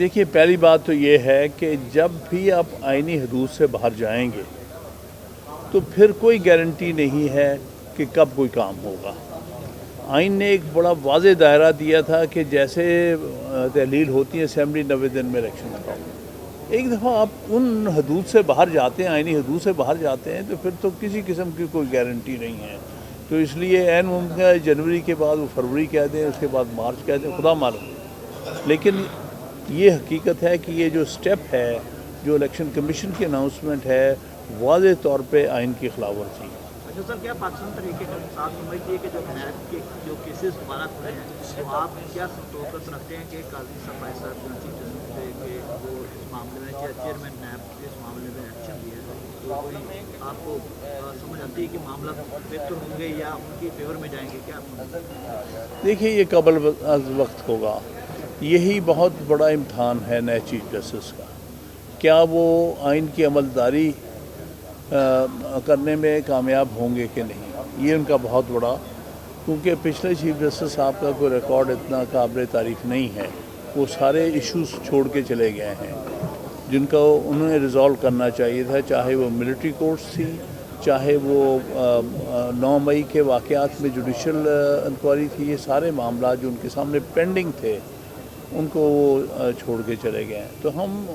دیکھیے پہلی بات تو یہ ہے کہ جب بھی آپ آئینی حدود سے باہر جائیں گے تو پھر کوئی گارنٹی نہیں ہے کہ کب کوئی کام ہوگا۔ آئین نے ایک بڑا واضح دائرہ دیا تھا کہ جیسے تحلیل ہوتی ہے اسمبلی 90 دن میں الیکشن کا، ایک دفعہ آپ ان حدود سے باہر جاتے ہیں، آئینی حدود سے باہر جاتے ہیں، تو پھر تو کسی قسم کی کوئی گارنٹی نہیں ہے۔ تو اس لیے عین ممکن ہے جنوری کے بعد وہ فروری کہہ دیں، اس کے بعد مارچ کہہ دیں، خدا معلوم۔ لیکن یہ حقیقت ہے کہ یہ جو سٹیپ ہے، جو الیکشن کمیشن کی اناؤنسمنٹ ہے، واضح طور پہ آئین کی خلاف ورزی ہے۔ اچھا سر، کیا پاکستان طریقے کا انصاف سمجھتی ہے کہ جو نیب کے جو کیسز دوبارہ کھلے ہیں تو آپ کیا توقع رکھتے ہیں کہ قاضی صاحب ایسا چیف جسٹس سے کہ وہ اس معاملے میں چیئرمین نیب اس معاملے میں ایکشن لیا ہے، تو کوئی آپ کو سمجھ آتی ہے کہ معاملہ بہتر ہوں گے یا ان کی فیور میں جائیں گے؟ کیا دیکھیے یہ قبل از وقت ہوگا، یہی بہت بڑا امتحان ہے نئے چیف جسٹس کا، کیا وہ آئین کی عملداری کرنے میں کامیاب ہوں گے کہ نہیں۔ یہ ان کا بہت بڑا، کیونکہ پچھلے چیف جسٹس صاحب کا کوئی ریکارڈ اتنا قابل تعریف نہیں ہے، وہ سارے ایشوز چھوڑ کے چلے گئے ہیں جن کو انہوں نے ریزالو کرنا چاہیے تھا، چاہے وہ ملٹری کورٹس تھی، چاہے وہ 9 مئی کے واقعات میں جوڈیشل انکوائری تھی۔ یہ سارے معاملات جو ان کے سامنے پینڈنگ تھے ان کو وہ چھوڑ کے چلے گئے ہیں۔ تو ہم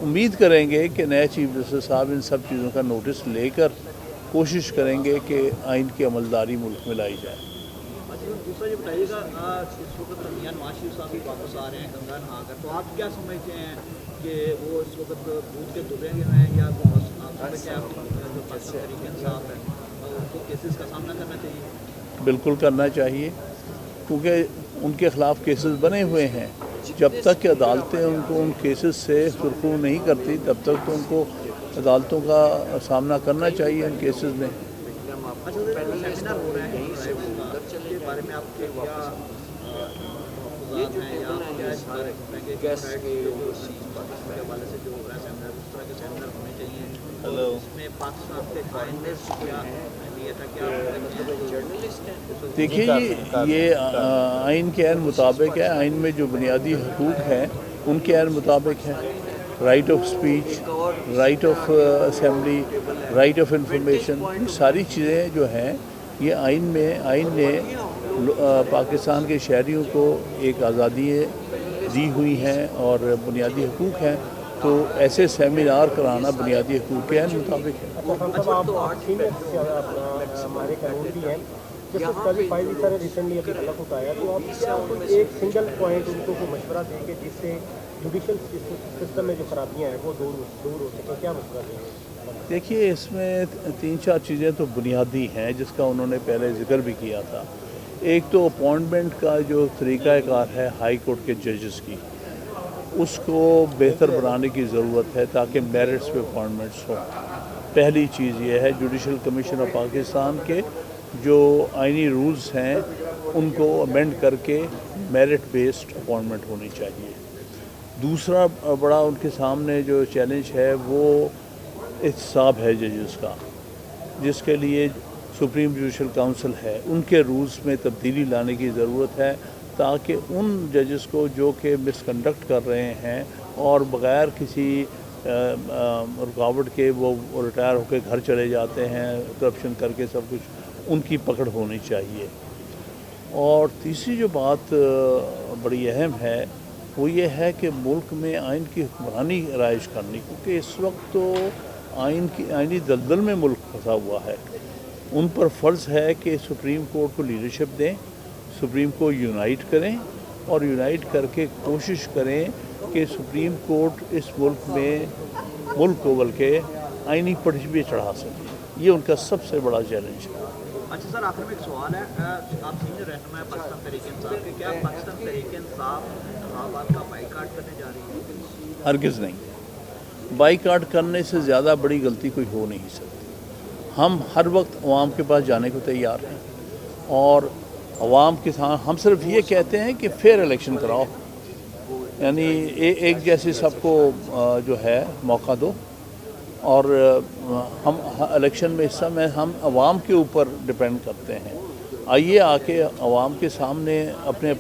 امید کریں گے کہ نئے چیف جسٹس صاحب ان سب چیزوں کا نوٹس لے کر کوشش کریں گے کہ آئین کی عملداری ملک میں لائی جائے۔ دوسرا یہ بتائیے گا، اس وقت میاں نواز شریف صاحب بھی واپس آ رہے ہیں گنگا نہا کر، تو آپ کیا سمجھتے ہیں کہ وہ اس وقت دودھ کے دبے ہوئے ہیں یا جو پاکستان طریقے انصاف ہے ان کو کیسز کا سامنا کرنا چاہیے؟ بالکل کرنا چاہیے، کیونکہ ان کے خلاف کیسز بنے ہوئے ہیں۔ جب تک کہ عدالتیں ان کو ان کیسز سے سرخرو نہیں کرتی تب تک تو ان کو عدالتوں کا سامنا کرنا چاہیے ان کیسز میں۔ اچھا سیمینار ہو رہے ہیں کے بارے میں آپ کے کیا تحفظات ہیں یا کیا اس بارے کے حوالے سے جو ہو رہا ہے سیمینار، اس طرح کے سیمینار ہونے چاہیے، اس میں پاکستان کے قائم کیا اہمیت ہے؟ کیا دیکھیے یہ آئین کے عین مطابق ہے، آئین میں جو بنیادی حقوق ہیں ان کے عین مطابق ہے، right of speech, right of assembly, right of information, ساری چیزیں جو ہیں یہ آئین نے پاکستان کے شہریوں کو ایک آزادی دی ہوئی ہیں اور بنیادی حقوق ہیں، تو ایسے سیمینار کرانا بنیادی حقوق کے عین مطابق ہے۔ ہمارے قانون بھی ہیں، جسٹس قاضی فائز سر ریسنٹلی ابھی حلف اٹھایا، تو آپ کیا ایک سنگل پوائنٹ ان کو مشورہ دیں گے جس سے جوڈیشل سسٹم میں جو خرابیاں ہیں وہ دور ہو سکیں؟ کیا مشورہ دیں گے؟ دیکھیے اس میں 3-4 چیزیں تو بنیادی ہیں جس کا انہوں نے پہلے ذکر بھی کیا تھا۔ ایک تو اپوائنٹمنٹ کا جو طریقہ کار ہے ہائی کورٹ کے ججز کی، اس کو بہتر بنانے کی ضرورت ہے تاکہ میرٹس پہ اپوائنٹمنٹس ہوں۔ پہلی چیز یہ ہے جوڈیشل کمیشن آف پاکستان کے جو آئینی رولز ہیں ان کو امینڈ کر کے میرٹ بیسڈ اپوائنٹمنٹ ہونی چاہیے۔ دوسرا بڑا ان کے سامنے جو چیلنج ہے وہ احتساب ہے ججز کا، جس کے لیے سپریم جوڈیشل کونسل ہے، ان کے رولز میں تبدیلی لانے کی ضرورت ہے تاکہ ان ججز کو جو کہ مس کنڈکٹ کر رہے ہیں اور بغیر کسی رکاوٹ کے وہ ریٹائر ہو کے گھر چلے جاتے ہیں کرپشن کر کے سب کچھ، ان کی پکڑ ہونی چاہیے۔ اور تیسری جو بات بڑی اہم ہے وہ یہ ہے کہ ملک میں آئین کی حکمرانی رائج کرنی، کیونکہ اس وقت تو آئینی دلدل میں ملک پھنسا ہوا ہے۔ ان پر فرض ہے کہ سپریم کورٹ کو لیڈرشپ دیں، سپریم کو یونائٹ کریں اور یونائٹ کر کے کوشش کریں کہ سپریم کورٹ اس ملک کو بلکہ آئینی پٹڑی پہ چڑھا سکے۔ یہ ان کا سب سے بڑا چیلنج ہے۔ اچھا سر، آخر میں ایک سوال ہے، آپ سینئر رہنما ہے پاکستان تحریک انصاف کے، کیا پاکستان تحریک انصاف انتخابات کا بائیکاٹ کرنے جا رہی ہے؟ ہرگز نہیں، بائیکاٹ کرنے سے زیادہ بڑی غلطی کوئی ہو نہیں سکتی۔ ہم ہر وقت عوام کے پاس جانے کو تیار ہیں اور عوام کے ساتھ ہم صرف یہ کہتے ہیں کہ فیئر الیکشن کراؤ، یعنی ایک جیسے سب کو جو ہے موقع دو، اور ہم الیکشن میں حصہ میں ہم عوام کے اوپر ڈپینڈ کرتے ہیں۔ آئیے آ کے عوام کے سامنے اپنے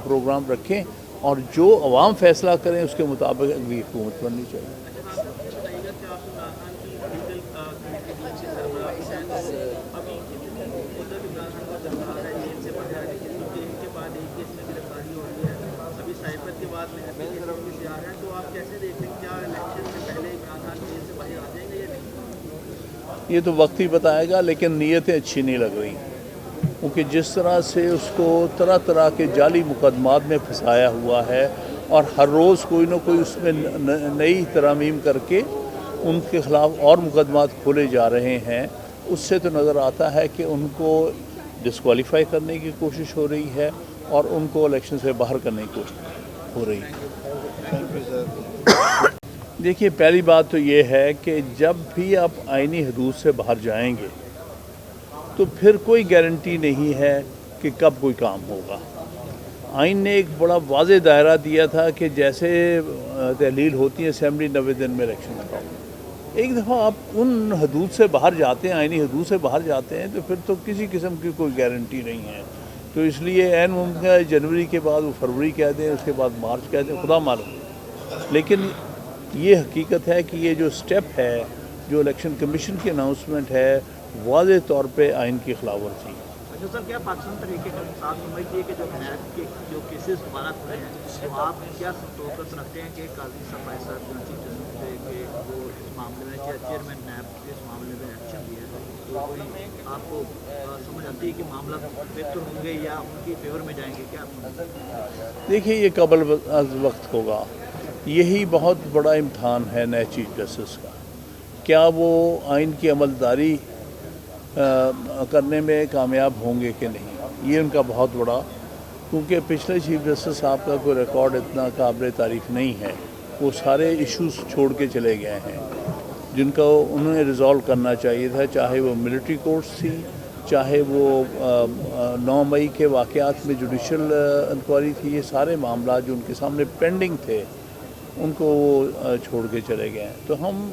پروگرام رکھیں اور جو عوام فیصلہ کریں اس کے مطابق اگلی حکومت بننی چاہیے. یہ تو وقت ہی بتائے گا، لیکن نیتیں اچھی نہیں لگ رہی، کیونکہ جس طرح سے اس کو طرح طرح کے جعلی مقدمات میں پھنسایا ہوا ہے اور ہر روز کوئی نہ کوئی اس میں نئی ترامیم کر کے ان کے خلاف اور مقدمات کھولے جا رہے ہیں، اس سے تو نظر آتا ہے کہ ان کو ڈسکوالیفائی کرنے کی کوشش ہو رہی ہے اور ان کو الیکشن سے باہر کرنے کی کوشش ہو رہی ہے. دیکھیے، پہلی بات تو یہ ہے کہ جب بھی آپ آئینی حدود سے باہر جائیں گے تو پھر کوئی گارنٹی نہیں ہے کہ کب کوئی کام ہوگا. آئین نے ایک بڑا واضح دائرہ دیا تھا کہ جیسے تحلیل ہوتی ہے اسمبلی 90 دن میں الیکشن کا. ایک دفعہ آپ ان حدود سے باہر جاتے ہیں، آئینی حدود سے باہر جاتے ہیں، تو پھر تو کسی قسم کی کوئی گارنٹی نہیں ہے. تو اس لیے عین ممکن ہے جنوری کے بعد وہ فروری کہہ دیں، اس کے بعد مارچ کہہ دیں، خدا معلوم. لیکن یہ حقیقت ہے کہ یہ جو سٹیپ ہے، جو الیکشن کمیشن کی اناؤنسمنٹ ہے، واضح طور پہ آئین کی خلاف ورزی. اچھا سر، کیا پاکستان طریقے کا انصاف سمجھتی ہے کہ جو نیب کے جو کیسز دوبارہ کھلے ہیں، تو آپ کیا توقع رکھتے ہیں کہ قاضی صاحب ایسا چیف جسٹس سے کہ وہ اس معاملے میں چیئرمین نیب اس معاملے میں ایکشن لیا ہے، تو کوئی آپ کو سمجھ آتی ہے کہ معاملہ بہتر ہوں گے یا ان کی فیور میں جائیں گے؟ کیا دیکھیے، یہ قبل از وقت ہوگا. یہی بہت بڑا امتحان ہے نئے چیف جسٹس کا. کیا وہ آئین کی عملداری کرنے میں کامیاب ہوں گے کہ نہیں، یہ ان کا بہت بڑا، کیونکہ پچھلے چیف جسٹس صاحب کا کوئی ریکارڈ اتنا قابل تعریف نہیں ہے. وہ سارے ایشوز چھوڑ کے چلے گئے ہیں جن کو انہوں نے ریزالو کرنا چاہیے تھا، چاہے وہ ملٹری کورٹس تھی، چاہے وہ 9 مئی کے واقعات میں جوڈیشل انکوائری تھی. یہ سارے معاملات جو ان کے سامنے پینڈنگ تھے ان کو وہ چھوڑ کے چلے گئے ہیں. تو ہم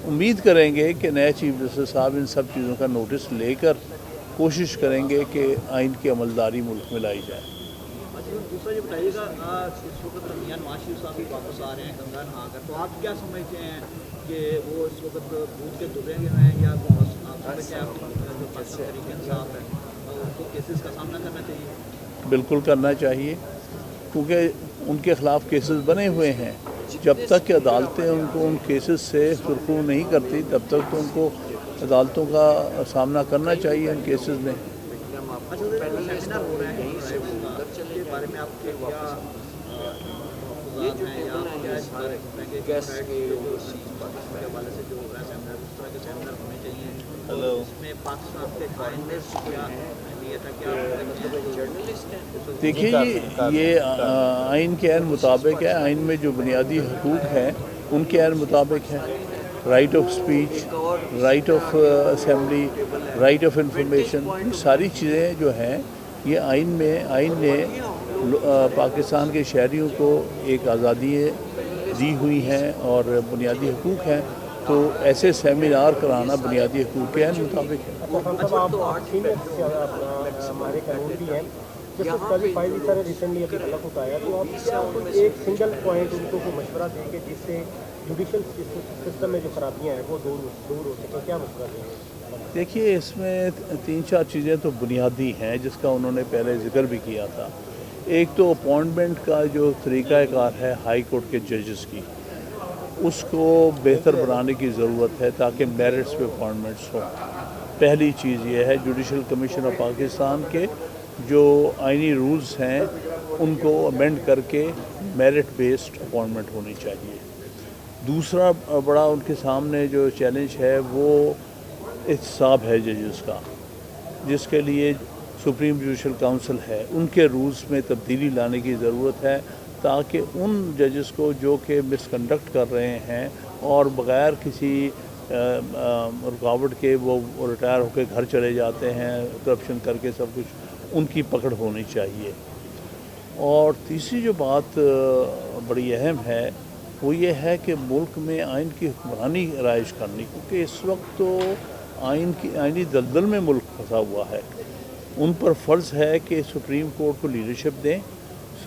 امید کریں گے کہ نئے چیف جسٹس صاحب ان سب چیزوں کا نوٹس لے کر کوشش کریں گے کہ آئین کی عملداری ملک میں لائی جائے. اچھا، دوسرا یہ بتائیے گا، اس وقت میاں نواز شریف صاحب بھی واپس آ رہے ہیں گنگا نہا کر، تو آپ کیا سمجھتے ہیں کہ وہ اس وقت بوجھ کے تلے ہوئے ہیں یا آپ سمجھتے ہیں جو پاکستان طریقے انصاف ہے ان کو کیسز کا سامنا کرنا چاہیے؟ بالکل کرنا چاہیے، کیونکہ ان کے خلاف کیسز بنے ہوئے ہیں. جب تک کہ عدالتیں ان کو ان کیسز سے سرخرو نہیں کرتی تب تک تو ان کو عدالتوں کا سامنا کرنا چاہیے ان کیسز میں. اچھا، سیمینار ہو رہے ہیں کے بارے میں آپ کے کیا ہیں یا کیا اس بارے میں کے حوالے سے جو ہو رہا ہے سیمینار، اس طرح کے سیمینار ہونے چاہیے، اس میں پاکستان کے قائمز کیا اہمیت ہے؟ کیا دیکھیے، یہ آئین کے عین مطابق ہے. آئین میں جو بنیادی حقوق ہیں ان کے عین مطابق ہے. Right of speech, right of assembly, right of information, ساری چیزیں جو ہیں یہ آئین نے پاکستان کے شہریوں کو ایک آزادی دی ہوئی ہیں اور بنیادی حقوق ہیں. تو ایسے سیمینار کرانا بنیادی حقوق کے عین مطابق ہے. ہمارے قانون بھی ہیں، جسٹس قاضی فائز عیسیٰ نے ریسنٹلی ابھی حلف اٹھایا، تو آپ کیا ایک سنگل پوائنٹ ان کو مشورہ دیں کہ جس سے جوڈیشل سسٹم میں جو خرابیاں ہیں وہ دور ہو سکیں؟ کیا مشورہ دیں گے؟ دیکھیے، اس میں 3-4 چیزیں تو بنیادی ہیں جس کا انہوں نے پہلے ذکر بھی کیا تھا. ایک تو اپوائنٹمنٹ کا جو طریقہ کار ہے ہائی کورٹ کے ججز کی، اس کو بہتر بنانے کی ضرورت ہے تاکہ میرٹس پہ اپوائنٹمنٹس ہوں. پہلی چیز یہ ہے جوڈیشل کمیشن آف پاکستان کے جو آئینی رولز ہیں ان کو امینڈ کر کے میرٹ بیسڈ اپوائنٹمنٹ ہونی چاہیے. دوسرا بڑا ان کے سامنے جو چیلنج ہے وہ احتساب ہے ججز کا، جس کے لیے سپریم جوڈیشل کونسل ہے، ان کے رولز میں تبدیلی لانے کی ضرورت ہے تاکہ ان ججز کو جو کہ مس کنڈکٹ کر رہے ہیں اور بغیر کسی رکاوٹ کے وہ ریٹائر ہو کے گھر چلے جاتے ہیں کرپشن کر کے سب کچھ، ان کی پکڑ ہونی چاہیے. اور تیسری جو بات بڑی اہم ہے وہ یہ ہے کہ ملک میں آئین کی حکمرانی رائج کرنی، کیونکہ اس وقت تو آئینی دلدل میں ملک پھنسا ہوا ہے. ان پر فرض ہے کہ سپریم کورٹ کو لیڈرشپ دیں،